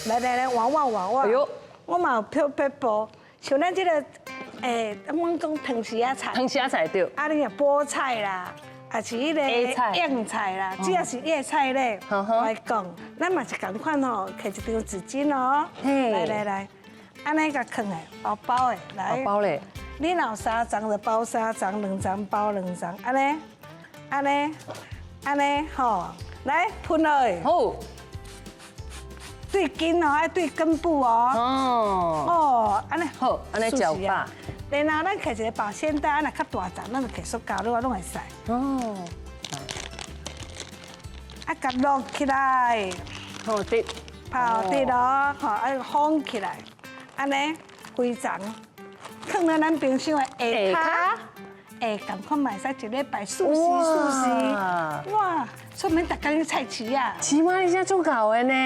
来，换。哎呦，我嘛有配补，像咱这个我讲藤丝仔菜，藤丝菜对。啊，你若菠菜啦，还是迄个叶菜啦，只要是叶菜类，我来讲，咱嘛是共款吼，摕一张纸巾哦，来，安尼甲放的，包的，来，包嘞。你若有3张就包3张，2张包2张，安尼吼，来喷落去。好。对根哦，爱对根部哦。哦，安尼好，安尼搅拌。然后咱摕一个保鲜袋，若较大张，咱就摕塑胶袋，拢会使。哦。啊，甲落起来。好的。泡底咯，吼，啊，封起来，安尼规张，放在咱冰箱的下骹，共款嘛会使一礼拜4时。哇，出门逐工去菜市啊。起码你现在做搞的呢。